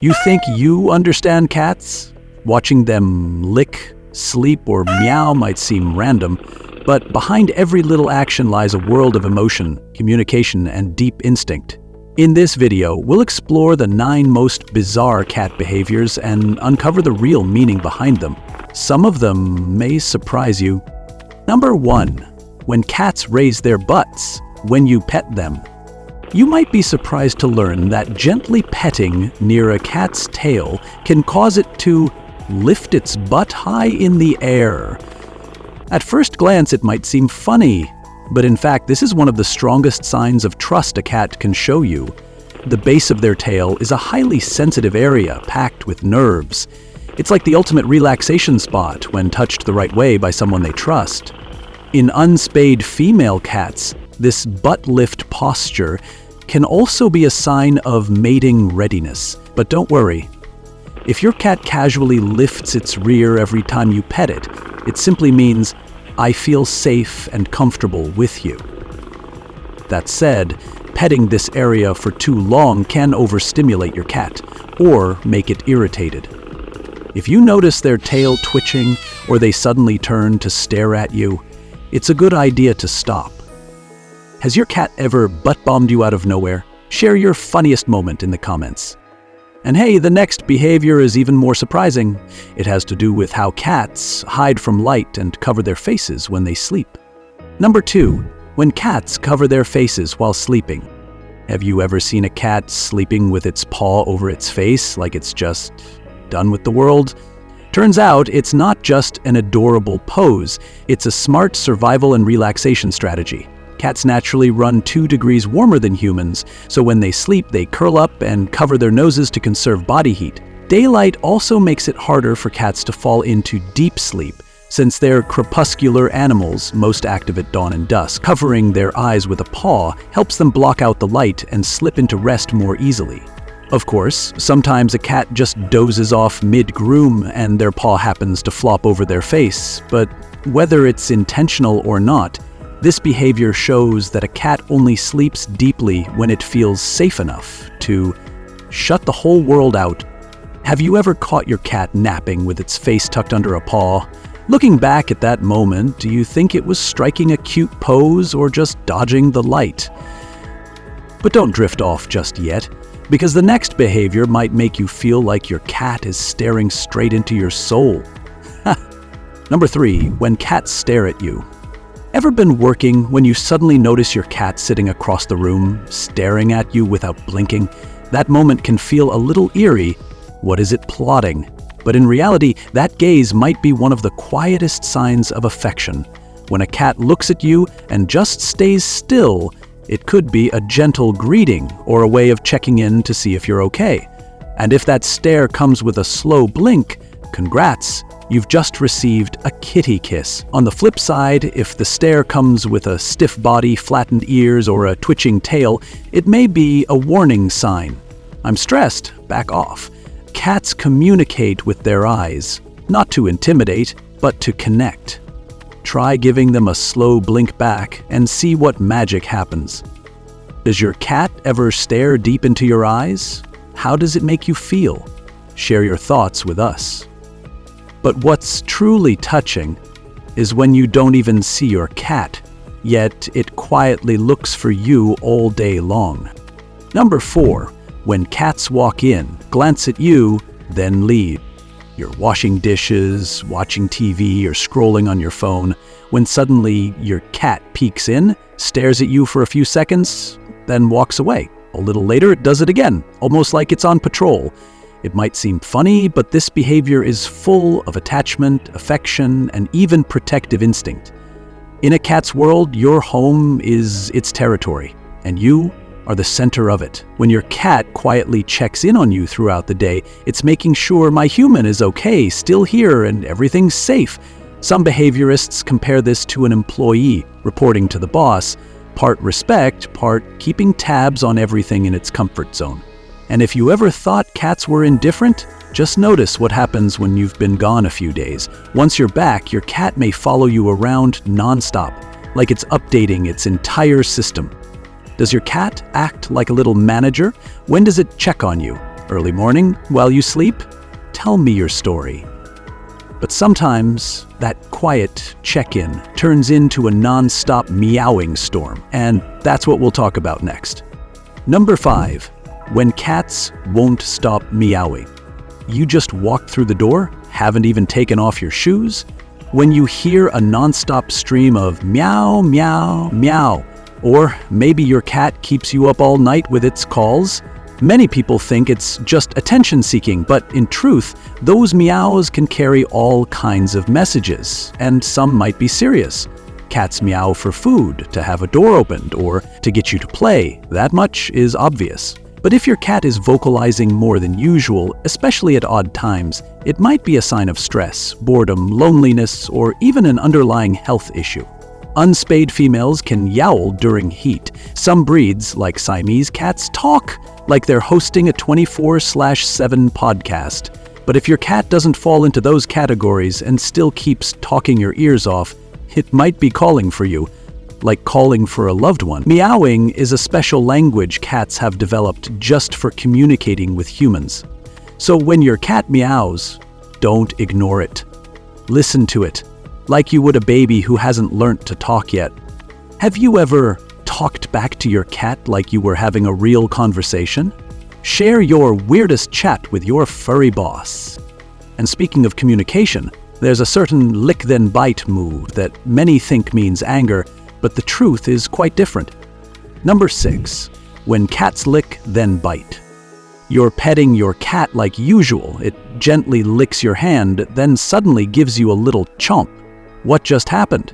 You think you understand cats? Watching them lick, sleep, or meow might seem random, but behind every little action lies a world of emotion, communication, and deep instinct. In this video, we'll explore the 9 most bizarre cat behaviors and uncover the real meaning behind them. Some of them may surprise you. Number 1. When cats raise their butts when you pet them. You might be surprised to learn that gently petting near a cat's tail can cause it to lift its butt high in the air. At first glance, it might seem funny, but in fact, this is one of the strongest signs of trust a cat can show you. The base of their tail is a highly sensitive area packed with nerves. It's like the ultimate relaxation spot when touched the right way by someone they trust. In unspayed female cats, this butt lift posture can also be a sign of mating readiness. But don't worry. If your cat casually lifts its rear every time you pet it, it simply means, "I feel safe and comfortable with you." That said, petting this area for too long can overstimulate your cat or make it irritated. If you notice their tail twitching or they suddenly turn to stare at you, it's a good idea to stop. Has your cat ever butt-bombed you out of nowhere? Share your funniest moment in the comments. And hey, the next behavior is even more surprising. It has to do with how cats hide from light and cover their faces when they sleep. Number 2. When cats cover their faces while sleeping. Have you ever seen a cat sleeping with its paw over its face like it's just done with the world? Turns out it's not just an adorable pose, it's a smart survival and relaxation strategy. Cats naturally run 2 degrees warmer than humans, so when they sleep, they curl up and cover their noses to conserve body heat. Daylight also makes it harder for cats to fall into deep sleep, since they're crepuscular animals, most active at dawn and dusk. Covering their eyes with a paw helps them block out the light and slip into rest more easily. Of course, sometimes a cat just dozes off mid-groom and their paw happens to flop over their face, but whether it's intentional or not, this behavior shows that a cat only sleeps deeply when it feels safe enough to shut the whole world out. Have you ever caught your cat napping with its face tucked under a paw? Looking back at that moment, do you think it was striking a cute pose or just dodging the light? But don't drift off just yet, because the next behavior might make you feel like your cat is staring straight into your soul. Number 3. When cats stare at you. Ever been working when you suddenly notice your cat sitting across the room, staring at you without blinking? That moment can feel a little eerie. What is it plotting? But in reality, that gaze might be one of the quietest signs of affection. When a cat looks at you and just stays still, it could be a gentle greeting or a way of checking in to see if you're okay. And if that stare comes with a slow blink, congrats! You've just received a kitty kiss. On the flip side, if the stare comes with a stiff body, flattened ears, or a twitching tail, it may be a warning sign. "I'm stressed, back off." Cats communicate with their eyes, not to intimidate, but to connect. Try giving them a slow blink back and see what magic happens. Does your cat ever stare deep into your eyes? How does it make you feel? Share your thoughts with us. But what's truly touching is when you don't even see your cat, yet it quietly looks for you all day long. Number 4. When cats walk in, glance at you, then leave. You're washing dishes, watching TV, or scrolling on your phone, when suddenly your cat peeks in, stares at you for a few seconds, then walks away. A little later, it does it again, almost like it's on patrol. It might seem funny, but this behavior is full of attachment, affection, and even protective instinct. In a cat's world, your home is its territory, and you are the center of it. When your cat quietly checks in on you throughout the day, it's making sure my human is okay, still here, and everything's safe. Some behaviorists compare this to an employee reporting to the boss, part respect, part keeping tabs on everything in its comfort zone. And if you ever thought cats were indifferent, just notice what happens when you've been gone a few days. Once you're back, your cat may follow you around nonstop, like it's updating its entire system. Does your cat act like a little manager? When does it check on you? Early morning, while you sleep? Tell me your story. But sometimes that quiet check-in turns into a non-stop meowing storm, and that's what we'll talk about next. Number 5, when cats won't stop meowing. You just walked through the door, haven't even taken off your shoes? When you hear a non-stop stream of meow, meow, meow, or maybe your cat keeps you up all night with its calls? Many people think it's just attention-seeking, but in truth, those meows can carry all kinds of messages, and some might be serious. Cats meow for food, to have a door opened, or to get you to play. That much is obvious. But if your cat is vocalizing more than usual, especially at odd times, it might be a sign of stress, boredom, loneliness, or even an underlying health issue. Unspayed females can yowl during heat. Some breeds, like Siamese cats, talk like they're hosting a 24/7 podcast. But if your cat doesn't fall into those categories and still keeps talking your ears off, it might be calling for you, like calling for a loved one. Meowing is a special language cats have developed just for communicating with humans. So when your cat meows, don't ignore it. Listen to it, like you would a baby who hasn't learnt to talk yet. Have you ever talked back to your cat like you were having a real conversation? Share your weirdest chat with your furry boss. And speaking of communication, there's a certain lick then bite move that many think means anger, but the truth is quite different. Number 6, when cats lick then bite. You're petting your cat like usual. It gently licks your hand, then suddenly gives you a little chomp. What just happened?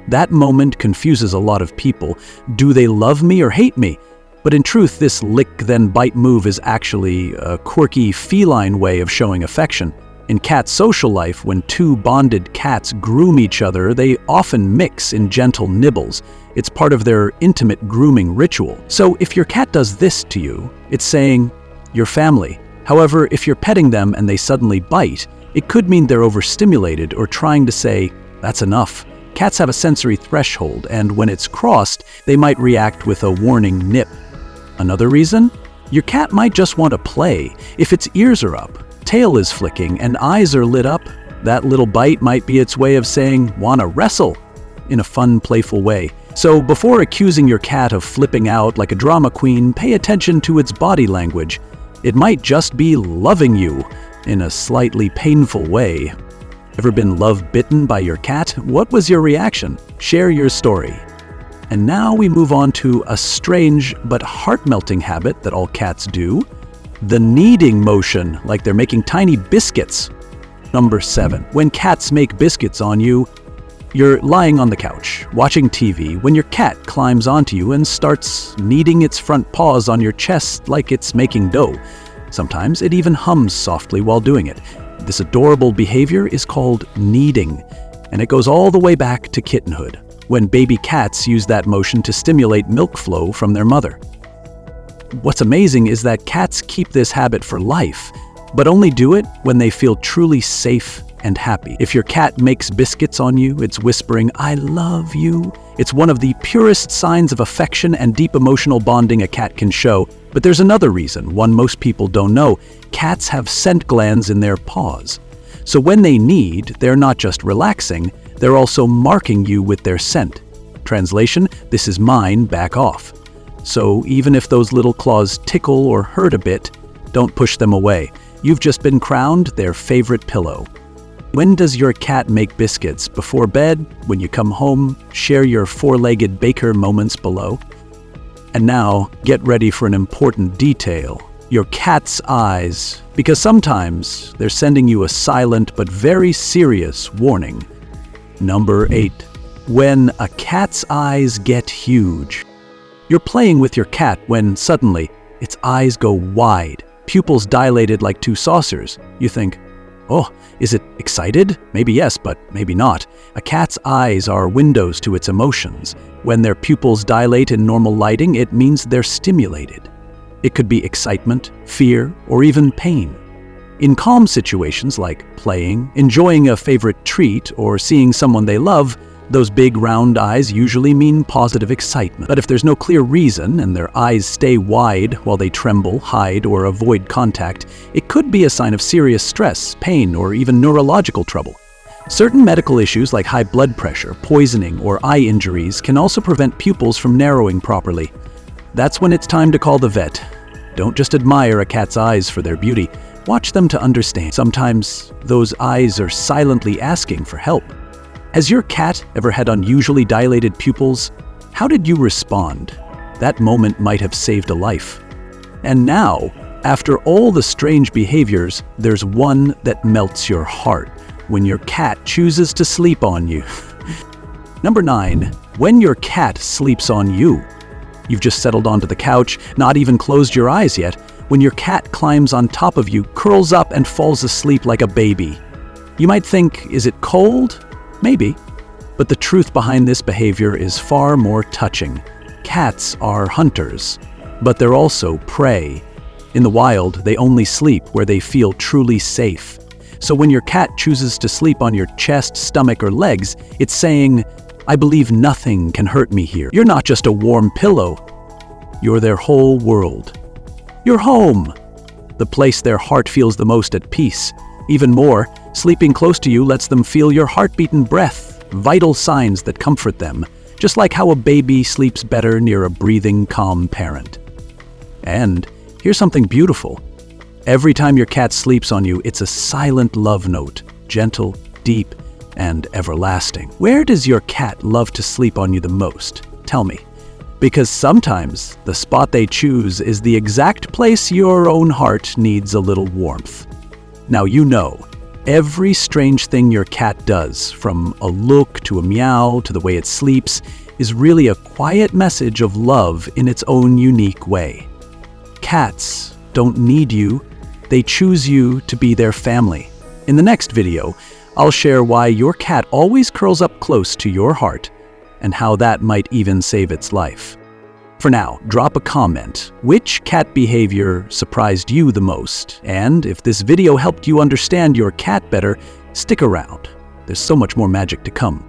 That moment confuses a lot of people. Do they love me or hate me? But in truth, this lick then bite move is actually a quirky feline way of showing affection. In cat social life, when two bonded cats groom each other, they often mix in gentle nibbles. It's part of their intimate grooming ritual. So if your cat does this to you, it's saying, "You're family." However, if you're petting them and they suddenly bite, it could mean they're overstimulated or trying to say, "That's enough." Cats have a sensory threshold, and when it's crossed, they might react with a warning nip. Another reason? Your cat might just want to play. If its ears are up, tail is flicking, and eyes are lit up, that little bite might be its way of saying, "Wanna wrestle?" in a fun, playful way. So before accusing your cat of flipping out like a drama queen, pay attention to its body language. It might just be loving you in a slightly painful way. Ever been love-bitten by your cat? What was your reaction? Share your story. And now we move on to a strange but heart-melting habit that all cats do. The kneading motion, like they're making tiny biscuits. Number 7, when cats make biscuits on you, you're lying on the couch, watching TV, when your cat climbs onto you and starts kneading its front paws on your chest like it's making dough. Sometimes it even hums softly while doing it. This adorable behavior is called kneading, and it goes all the way back to kittenhood, when baby cats use that motion to stimulate milk flow from their mother. What's amazing is that cats keep this habit for life, but only do it when they feel truly safe and happy. If your cat makes biscuits on you, it's whispering, "I love you." It's one of the purest signs of affection and deep emotional bonding a cat can show. But there's another reason, one most people don't know. Cats have scent glands in their paws. So when they knead, they're not just relaxing, they're also marking you with their scent. Translation, "This is mine, back off." So even if those little claws tickle or hurt a bit, don't push them away. You've just been crowned their favorite pillow. When does your cat make biscuits? Before bed? When you come home? Share your four-legged baker moments below. And now, get ready for an important detail. Your cat's eyes. Because sometimes they're sending you a silent but very serious warning. Number 8. When a cat's eyes get huge. You're playing with your cat when suddenly its eyes go wide, pupils dilated like two saucers. You think, "Oh, is it excited?" Maybe yes, but maybe not. A cat's eyes are windows to its emotions. When their pupils dilate in normal lighting, it means they're stimulated. It could be excitement, fear, or even pain. In calm situations like playing, enjoying a favorite treat, or seeing someone they love, Those big round eyes usually mean positive excitement. But if there's no clear reason and their eyes stay wide while they tremble, hide, or avoid contact, it could be a sign of serious stress, pain, or even neurological trouble. Certain medical issues like high blood pressure, poisoning, or eye injuries can also prevent pupils from narrowing properly. That's when it's time to call the vet. Don't just admire a cat's eyes for their beauty. Watch them to understand. Sometimes those eyes are silently asking for help. Has your cat ever had unusually dilated pupils? How did you respond? That moment might have saved a life. And now, after all the strange behaviors, there's one that melts your heart: when your cat chooses to sleep on you. Number 9. When your cat sleeps on you. You've just settled onto the couch, not even closed your eyes yet, when your cat climbs on top of you, curls up, and falls asleep like a baby. You might think, is it cold? Maybe. But the truth behind this behavior is far more touching. Cats are hunters, but they're also prey. In the wild, they only sleep where they feel truly safe. So when your cat chooses to sleep on your chest, stomach, or legs, it's saying, I believe nothing can hurt me here. You're not just a warm pillow. You're their whole world. Your home. The place their heart feels the most at peace. Even more, sleeping close to you lets them feel your heartbeat and breath, vital signs that comfort them, just like how a baby sleeps better near a breathing, calm parent. And here's something beautiful. Every time your cat sleeps on you, it's a silent love note, gentle, deep, and everlasting. Where does your cat love to sleep on you the most? Tell me. Because sometimes the spot they choose is the exact place your own heart needs a little warmth. Now you know, every strange thing your cat does, from a look to a meow to the way it sleeps, is really a quiet message of love in its own unique way. Cats don't need you, they choose you to be their family. In the next video, I'll share why your cat always curls up close to your heart and how that might even save its life. For now, drop a comment. Which cat behavior surprised you the most? And if this video helped you understand your cat better, stick around. There's so much more magic to come.